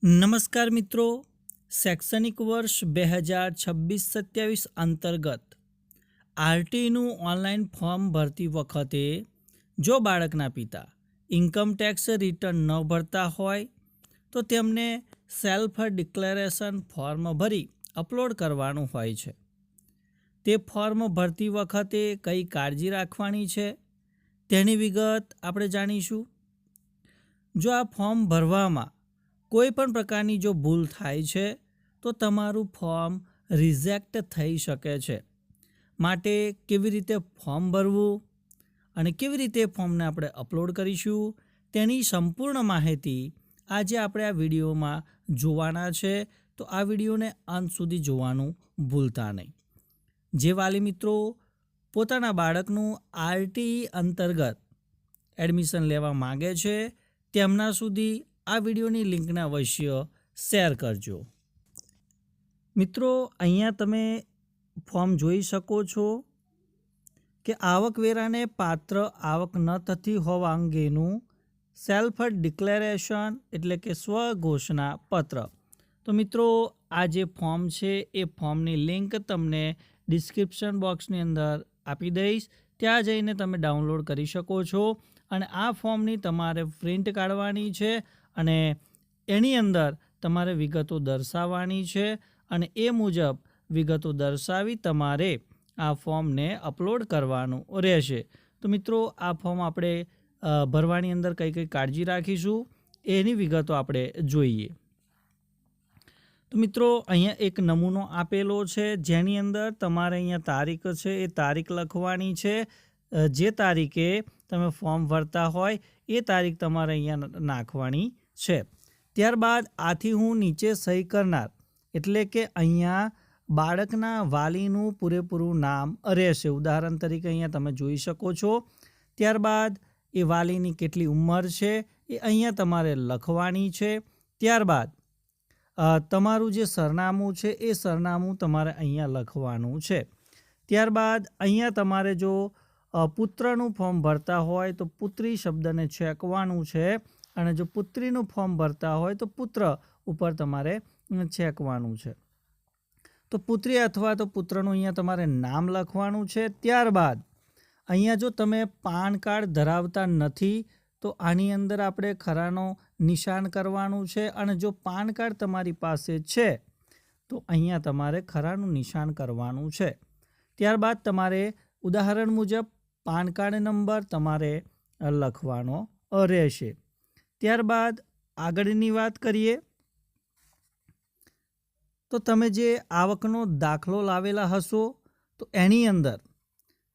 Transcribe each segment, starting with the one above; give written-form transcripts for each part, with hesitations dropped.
નમસ્કાર મિત્રો, શૈક્ષણિક વર્ષ 2026-27 અંતર્ગત આરટીનું ઓનલાઈન ફોર્મ ભરતી વખતે જો બાળકના પિતા ઇન્કમ ટેક્સ રિટર્ન ન ભરતા હોય તો તેમને સેલ્ફ ડિક્લેરેશન ફોર્મ ભરી અપલોડ કરવાનું હોય છે. તે ફોર્મ ભરતી વખતે કઈ કાળજી રાખવાની છે તેની વિગત આપણે જાણીશું. જો આ ફોર્મ ભરવામાં કોઈ પણ પ્રકારની જો ભૂલ થાય છે તો તમારું ફોર્મ રિજેક્ટ થઈ શકે છે. માટે કેવી રીતે ફોર્મ ભરવું અને કેવી રીતે ફોર્મને આપણે અપલોડ કરીશું તેની સંપૂર્ણ માહિતી આજે આપણે આ વિડીયોમાં જોવાના છે. તો આ વિડીયોને અંત સુધી જોવાનું ભૂલતા નહીં. જે વાલી મિત્રો પોતાના બાળકનું આરટી અંતર્ગત એડમિશન લેવા માગે છે તેમના સુધી આ વિડીયોની લિંકને અવશ્ય શેર કરજો. મિત્રો, અહીંયા તમે ફોર્મ જોઈ શકો છો કે આવકવેરાને પાત્ર આવક ન થતી હોવા અંગેનું સેલ્ફ ડિક્લેરેશન એટલે કે સ્વઘોષણા પત્ર. તો મિત્રો, આ જે ફોર્મ છે એ ફોર્મની લિંક તમને ડિસ્ક્રિપ્શન બોક્સની અંદર આપી દઈશ. ત્યાં જઈને તમે ડાઉનલોડ કરી શકો છો અને આ ફોર્મની તમારે પ્રિન્ટ કાઢવાની છે અને એની અંદર તમારે વિગતો દર્શાવવાની છે અને એ મુજબ વિગતો દર્શાવી તમારે આ ફોર્મને અપલોડ કરવાનું રહેશે. તો મિત્રો, આ ફોર્મ આપણે ભરવાની અંદર કઈ કઈ કાળજી રાખીશું એની વિગતો આપણે જોઈએ. તો મિત્રો, અહીંયા એક નમૂનો આપેલો છે જેની અંદર તમારે અહીંયા તારીખ છે એ તારીખ લખવાની છે. જે તારીખે તમે ફોર્મ ભરતા હોય એ તારીખ તમારે અહીંયા નાખવાની છે. ત્યારબાદ આથી હું નીચે સહી કરનાર એટલે કે અહીંયા બાળકના વાલીનું પૂરેપૂરું નામ રહેશે. ઉદાહરણ તરીકે અહીંયા તમે જોઈ શકો છો. ત્યારબાદ એ વાલીની કેટલી ઉંમર છે એ અહીંયા તમારે લખવાની છે. ત્યારબાદ તમારું જે સરનામું છે એ સરનામું તમારે અહીંયા લખવાનું છે. ત્યારબાદ અહીંયા તમારે જો પુત્રનું ફોર્મ ભરતા હોય તો પુત્રી શબ્દને છેકવાનું છે અને જો પુત્રીનું ફોર્મ ભરતા હોય તો પુત્ર ઉપર તમારે છેકવાનું છે. તો પુત્રી અથવા તો પુત્રનું અહીંયા તમારે નામ લખવાનું છે. ત્યારબાદ અહીંયા જો તમે પાન કાર્ડ ધરાવતા નથી તો આની અંદર આપણે ખરાનો નિશાન કરવાનું છે અને જો પાન કાર્ડ તમારી પાસે છે તો અહીંયા તમારે ખરાનું નિશાન કરવાનું છે. ત્યારબાદ તમારે ઉદાહરણ મુજબ પાન કાર્ડ નંબર તમારે લખવાનો રહેશે. ત્યારબાદ આગળની વાત કરીએ તો તમે જે આવકનો દાખલો લાવેલા હશો તો એની અંદર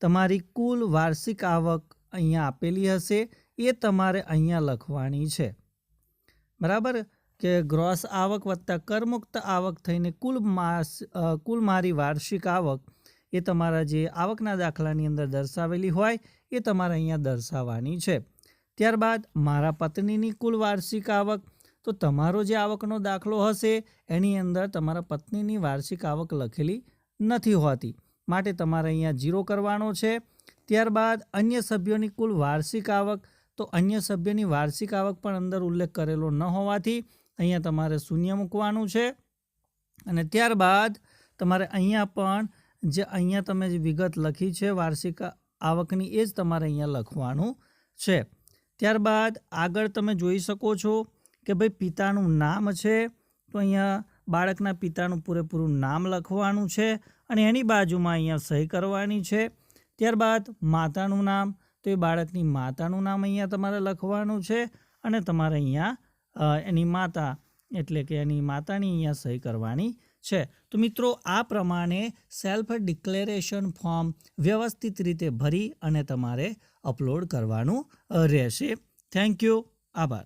તમારી કુલ વાર્ષિક આવક અહીંયા આપેલી હશે એ તમારે અહીંયા લખવાની છે. બરાબર કે ગ્રોસ આવક વત્તા કરમુક્ત આવક થઈને કુલ મારી વાર્ષિક આવક એ તમારા જે આવકના દાખલાની અંદર દર્શાવેલી હોય એ તમારે અહીંયા દર્શાવવાની છે. ત્યારબાદ મારા પત્નીની કુલ વાર્ષિક આવક, તો તમારો જે આવકનો દાખલો હશે એની અંદર તમારા પત્નીની વાર્ષિક આવક લખેલી નથી હોતી માટે તમારે અહીંયા 0 કરવાનો છે. ત્યારબાદ અન્ય સભ્યોની કુલ વાર્ષિક આવક, તો અન્ય સભ્યની વાર્ષિક આવક પણ અંદર ઉલ્લેખ કરેલો ન હોવાથી અહીંયા તમારે 0 મૂકવાનું છે. અને ત્યારબાદ તમારે અહીંયા પણ જે અહીંયા તમે જે વિગત લખી છે વાર્ષિક આવકની એ જ તમારે અહીંયા લખવાનું છે. ત્યારબાદ આગળ તમે જોઈ શકો છો કે ભાઈ પિતાનું નામ છે તો અહીંયા બાળકના પિતાનું પૂરેપૂરું નામ લખવાનું છે અને એની બાજુમાં અહીંયા સહી કરવાની છે. ત્યારબાદ માતાનું નામ, તો એ બાળકની માતાનું નામ અહીંયા તમારે લખવાનું છે અને તમારે અહીંયા એની માતા એટલે કે એની માતાની અહીંયા સહી કરવાની છે. તો મિત્રો, આ પ્રમાણે સેલ્ફ ડિક્લેરેશન ફોર્મ વ્યવસ્થિત રીતે ભરી અને તમારે અપલોડ કરવાનું રહેશે. Thank you. આભાર.